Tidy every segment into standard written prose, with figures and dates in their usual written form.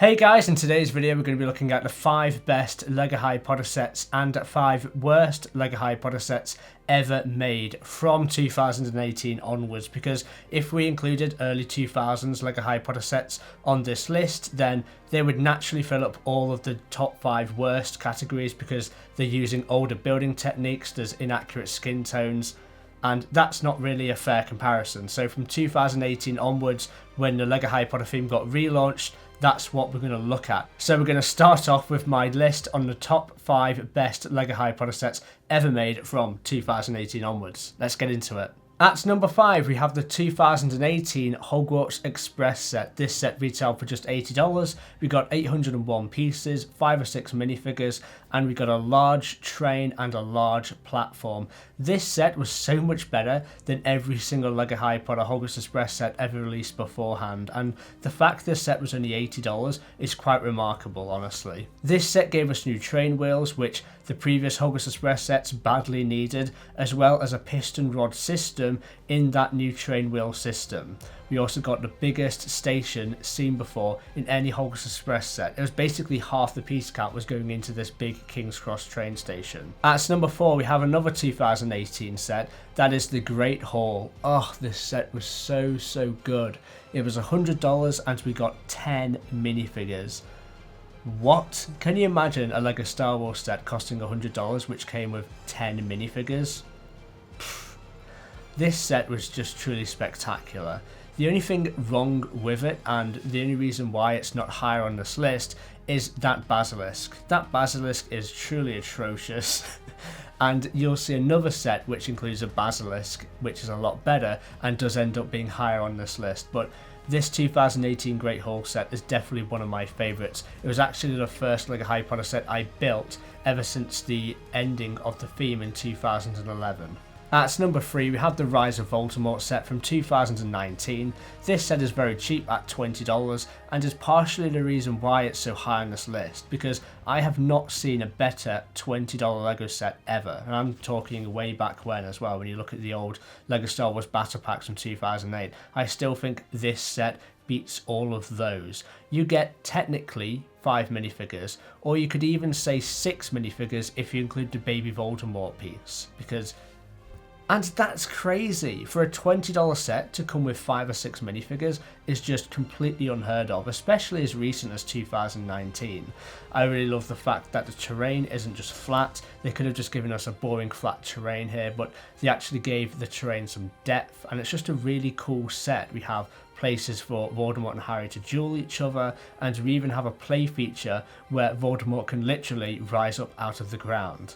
Hey guys, in today's video we're going to be looking at the 5 best LEGO Harry Potter sets and 5 worst LEGO Harry Potter sets ever made from 2018 onwards, because if we included early 2000s LEGO Harry Potter sets on this list, then they would naturally fill up all of the top 5 worst categories because they're using older building techniques, there's inaccurate skin tones, and that's not really a fair comparison. So from 2018 onwards, when the LEGO Harry Potter theme got relaunched, that's what we're going to look at. So we're going to start off with my list on the top 5 best LEGO Harry Potter sets ever made from 2018 onwards. Let's get into it. At number 5, we have the 2018 Hogwarts Express set. This set retailed for just $80. We got 801 pieces, 5 or 6 minifigures, and we got a large train and a large platform. This set was so much better than every single LEGO Harry Potter Hogwarts Express set ever released beforehand, and the fact this set was only $80 is quite remarkable, honestly. This set gave us new train wheels, which the previous Hogwarts Express sets badly needed, as well as a piston rod system in that new train wheel system. We also got the biggest station seen before in any Hogwarts Express set. It was basically half the piece count was going into this big King's Cross train station. At number 4, we have another 2018 set, that is the Great Hall. Oh, this set was so good. It was $100 and we got 10 minifigures. What? Can you imagine a LEGO Star Wars set costing $100 which came with 10 minifigures? This set was just truly spectacular. The only thing wrong with it, and the only reason why it's not higher on this list, is that basilisk. That basilisk is truly atrocious. And you'll see another set which includes a basilisk, which is a lot better and does end up being higher on this list. But this 2018 Great Hall set is definitely one of my favourites. It was actually the first LEGO Harry Potter set I built ever since the ending of the theme in 2011. At number 3, we have the Rise of Voldemort set from 2019. This set is very cheap at $20 and is partially the reason why it's so high on this list, because I have not seen a better $20 LEGO set ever, and I'm talking way back when as well. When you look at the old LEGO Star Wars Battle Packs from 2008, I still think this set beats all of those. You get technically 5 minifigures, or you could even say 6 minifigures if you include the Baby Voldemort piece, and that's crazy. For a $20 set to come with 5 or 6 minifigures is just completely unheard of, especially as recent as 2019. I really love the fact that the terrain isn't just flat. They could have just given us a boring flat terrain here, but they actually gave the terrain some depth, and it's just a really cool set. We have places for Voldemort and Harry to duel each other, and we even have a play feature where Voldemort can literally rise up out of the ground.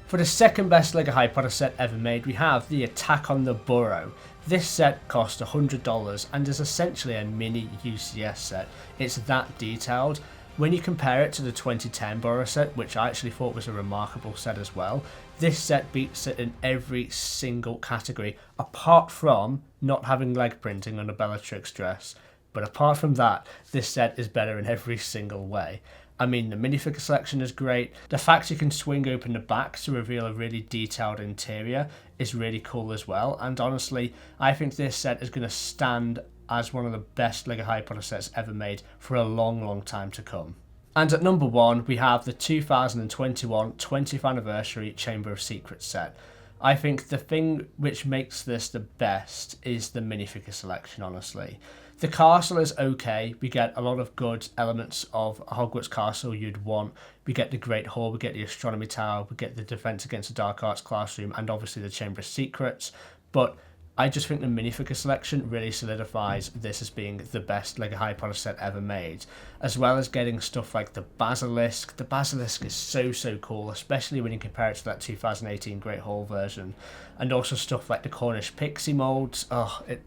For the second best LEGO Harry Potter set ever made, we have the Attack on the Burrow. This set cost $100 and is essentially a mini UCS set. It's that detailed. When you compare it to the 2010 Burrow set, which I actually thought was a remarkable set as well, this set beats it in every single category, apart from not having leg printing on a Bellatrix dress. But apart from that, this set is better in every single way. I mean, the minifigure selection is great. The fact you can swing open the back to reveal a really detailed interior is really cool as well. And honestly, I think this set is going to stand as one of the best LEGO Harry Potter sets ever made for a long time to come. And at number 1, we have the 2021 20th Anniversary Chamber of Secrets set. I think the thing which makes this the best is the minifigure selection, honestly. The castle is okay. We get a lot of good elements of a Hogwarts castle you'd want. We get the Great Hall, we get the Astronomy Tower, we get the Defense Against the Dark Arts classroom, and obviously the Chamber of Secrets. But I just think the minifigure selection really solidifies this as being the best LEGO Harry Potter set ever made, as well as getting stuff like the basilisk. The basilisk is so cool, especially when you compare it to that 2018 Great Hall version, and also stuff like the Cornish pixie molds.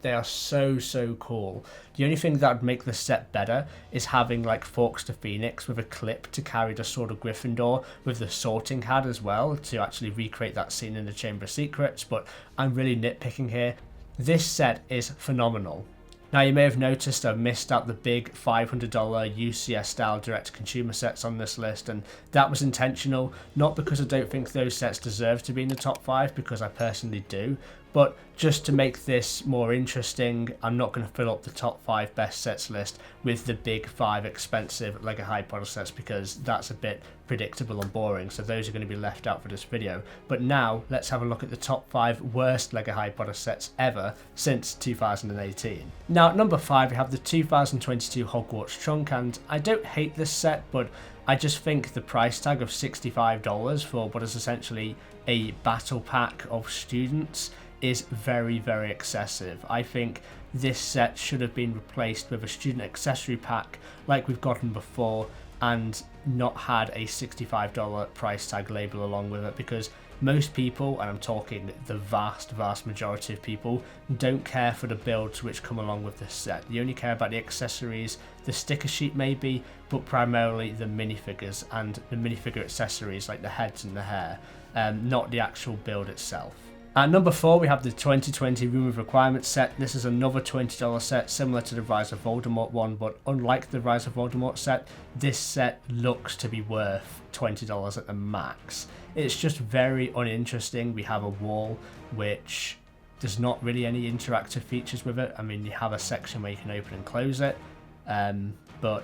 They are so cool. The only thing that would make the set better is having like Fawkes the Phoenix with a clip to carry the Sword of Gryffindor with the sorting hat as well to actually recreate that scene in the Chamber of Secrets, but I'm really nitpicking here. This set is phenomenal. Now you may have noticed I've missed out the big $500 UCS style direct to consumer sets on this list, and that was intentional, not because I don't think those sets deserve to be in the top 5, because I personally do, But just to make this more interesting, I'm not going to fill up the top 5 best sets list with the big 5 expensive LEGO Harry Potter sets, because that's a bit predictable and boring, so those are going to be left out for this video. But now let's have a look at the top 5 worst LEGO Harry Potter sets ever since 2018. Now at number 5 we have the 2022 Hogwarts trunk, and I don't hate this set, but I just think the price tag of $65 for what is essentially a battle pack of students is very, very excessive. I think this set should have been replaced with a student accessory pack like we've gotten before, and not had a $65 price tag label along with it, because most people, and I'm talking the vast majority of people, don't care for the builds which come along with this set. You only care about the accessories, the sticker sheet maybe, but primarily the minifigures and the minifigure accessories like the heads and the hair, not the actual build itself. At number 4 we have the 2020 Room of Requirements set. This is another $20 set similar to the Rise of Voldemort one, but unlike the Rise of Voldemort set, this set looks to be worth $20 at the max. It's just very uninteresting. We have a wall which there's not really any interactive features with it. I mean, you have a section where you can open and close it, but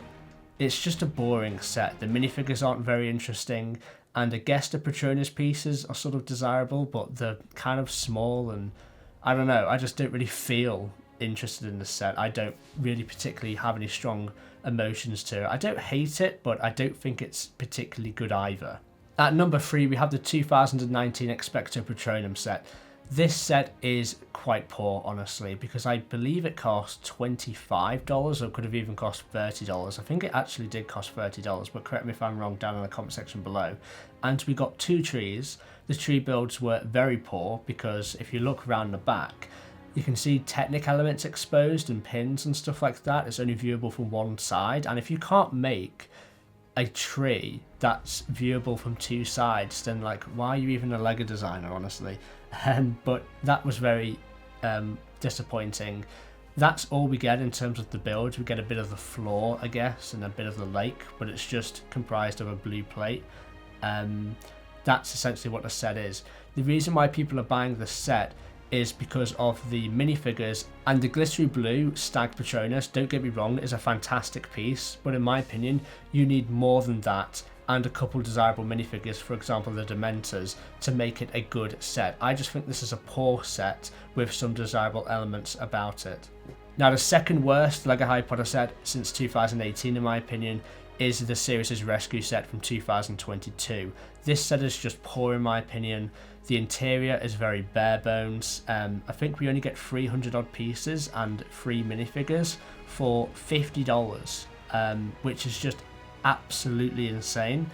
it's just a boring set. The minifigures aren't very interesting, and I guess the Patronus pieces are sort of desirable, but they're kind of small, and I don't know, I just don't really feel interested in this set. I don't really particularly have any strong emotions to it. I don't hate it, but I don't think it's particularly good either. At number 3 we have the 2019 Expecto Patronum set. This set is quite poor, honestly, because I believe it cost $25, or could have even cost $30. I think it actually did cost $30, but correct me if I'm wrong down in the comment section below. And we got 2 trees. The tree builds were very poor, because if you look around the back, you can see Technic elements exposed and pins and stuff like that. It's only viewable from one side, and if you can't make a tree that's viewable from 2 sides, then like, why are you even a LEGO designer, honestly? But that was very disappointing. That's all we get in terms of the build. We get a bit of the floor, I guess, and a bit of the lake, but it's just comprised of a blue plate. That's essentially what the set is. The reason why people are buying this set is because of the minifigures, and the glittery blue Stag Patronus, don't get me wrong, is a fantastic piece, but in my opinion you need more than that and a couple desirable minifigures, for example the Dementors, to make it a good set. I just think this is a poor set with some desirable elements about it. Now the second worst LEGO Harry Potter set since 2018 in my opinion is the Sirius's Rescue set from 2022. This set is just poor in my opinion. The interior is very bare bones. I think we only get 300 odd pieces and 3 minifigures for $50, which is just absolutely insane.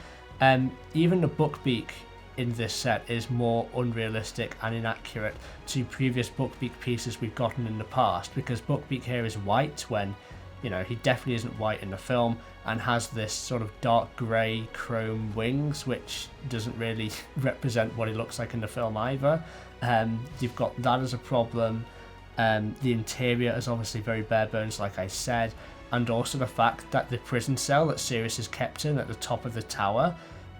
Even the Buckbeak in this set is more unrealistic and inaccurate to previous Buckbeak pieces we've gotten in the past, because Buckbeak here is white when, you know, he definitely isn't white in the film, and has this sort of dark grey chrome wings, which doesn't really represent what he looks like in the film either. You've got that as a problem. The interior is obviously very bare bones, like I said, and also the fact that the prison cell that Sirius is kept in at the top of the tower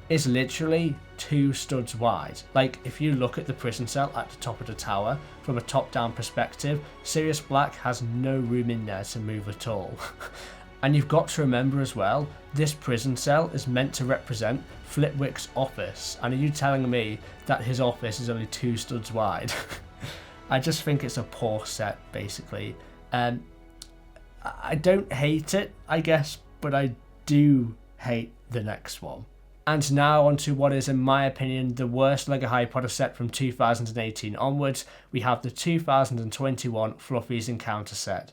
is literally 2 studs wide. Like, if you look at the prison cell at the top of the tower from a top-down perspective, Sirius Black has no room in there to move at all. And you've got to remember as well, this prison cell is meant to represent Flitwick's office, and are you telling me that his office is only 2 studs wide? I just think it's a poor set, basically. I don't hate it, I guess, but I do hate the next one. And now on to what is, in my opinion, the worst LEGO Harry Potter set from 2018 onwards. We have the 2021 Fluffies Encounter set.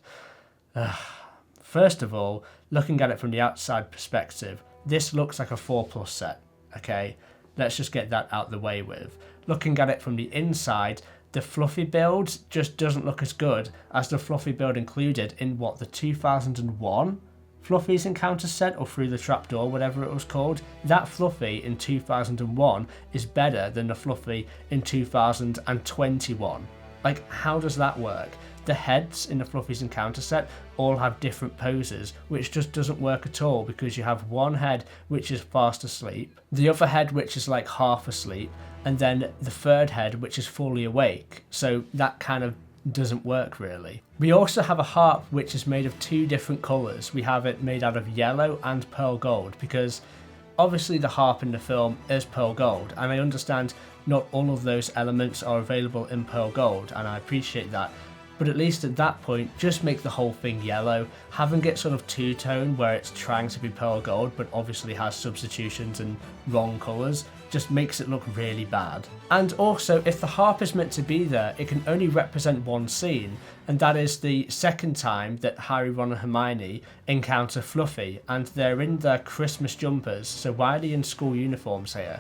First of all, looking at it from the outside perspective, this looks like a 4+ set, okay? Let's just get that out the way with. Looking at it from the inside, the Fluffy build just doesn't look as good as the Fluffy build included in, what, the 2001 Fluffies Encounter set, or Through the Trapdoor, whatever it was called. That Fluffy in 2001 is better than the Fluffy in 2021. Like, how does that work? The heads in the Fluffies Encounter set all have different poses, which just doesn't work at all, because you have one head which is fast asleep, the other head which is like half asleep, and then the third head which is fully awake. So that kind of doesn't work really. We also have a harp which is made of two different colours. We have it made out of yellow and pearl gold, because obviously the harp in the film is pearl gold, and I understand not all of those elements are available in pearl gold, and I appreciate that. But at least at that point, just make the whole thing yellow. Having it sort of two-tone where it's trying to be pearl gold but obviously has substitutions and wrong colours just makes it look really bad. And also, if the harp is meant to be there, it can only represent one scene, and that is the second time that Harry, Ron and Hermione encounter Fluffy, and they're in their Christmas jumpers, so why are they in school uniforms here?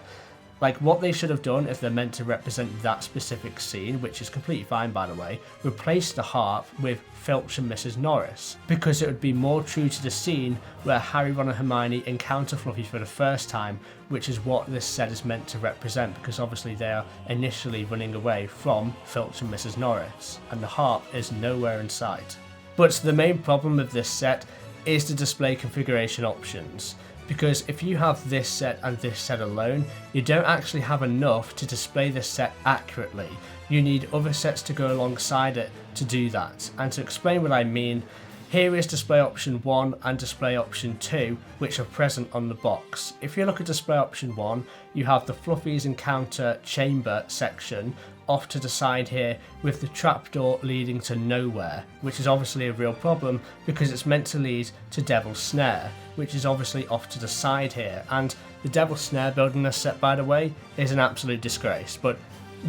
Like, what they should have done if they're meant to represent that specific scene, which is completely fine by the way, replace the harp with Filch and Mrs. Norris, because it would be more true to the scene where Harry, Ron and Hermione encounter Fluffy for the first time, which is what this set is meant to represent, because obviously they are initially running away from Filch and Mrs. Norris, and the harp is nowhere in sight. But the main problem with this set is the display configuration options. Because if you have this set and this set alone, you don't actually have enough to display this set accurately. You need other sets to go alongside it to do that. And to explain what I mean, here is display option 1 and display option 2, which are present on the box. If you look at display option 1, you have the Fluffies Encounter chamber section off to the side here, with the trapdoor leading to nowhere, which is obviously a real problem because it's meant to lead to Devil's Snare, which is obviously off to the side here. And the Devil's Snare build in this set, by the way, is an absolute disgrace, but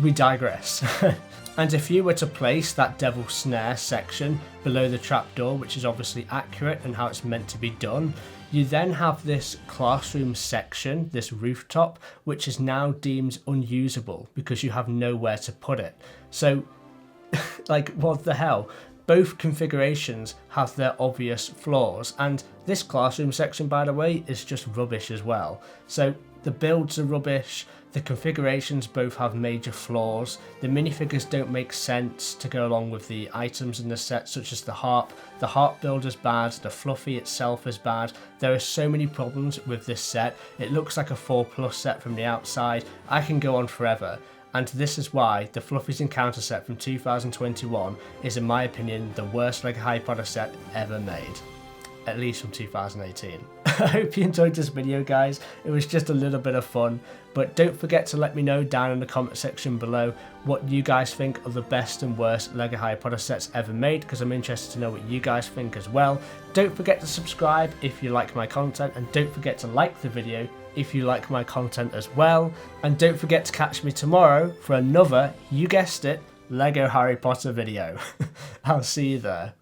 we digress. And if you were to place that Devil's Snare section below the trapdoor, which is obviously accurate and how it's meant to be done, you then have this classroom section, this rooftop, which is now deemed unusable because you have nowhere to put it. So, like, what the hell? Both configurations have their obvious flaws, and this classroom section, by the way, is just rubbish as well. So the builds are rubbish, the configurations both have major flaws, the minifigures don't make sense to go along with the items in the set, such as the harp build is bad, the Fluffy itself is bad. There are so many problems with this set. It looks like a 4+ set from the outside. I can go on forever. And this is why the Fluffies Encounter set from 2021 is, in my opinion, the worst LEGO Harry Potter set ever made. At least from 2018. I hope you enjoyed this video, guys. It was just a little bit of fun. But don't forget to let me know down in the comment section below what you guys think are the best and worst LEGO Harry Potter sets ever made, because I'm interested to know what you guys think as well. Don't forget to subscribe if you like my content, and don't forget to like the video if you like my content as well. And don't forget to catch me tomorrow for another, you guessed it, LEGO Harry Potter video. I'll see you there.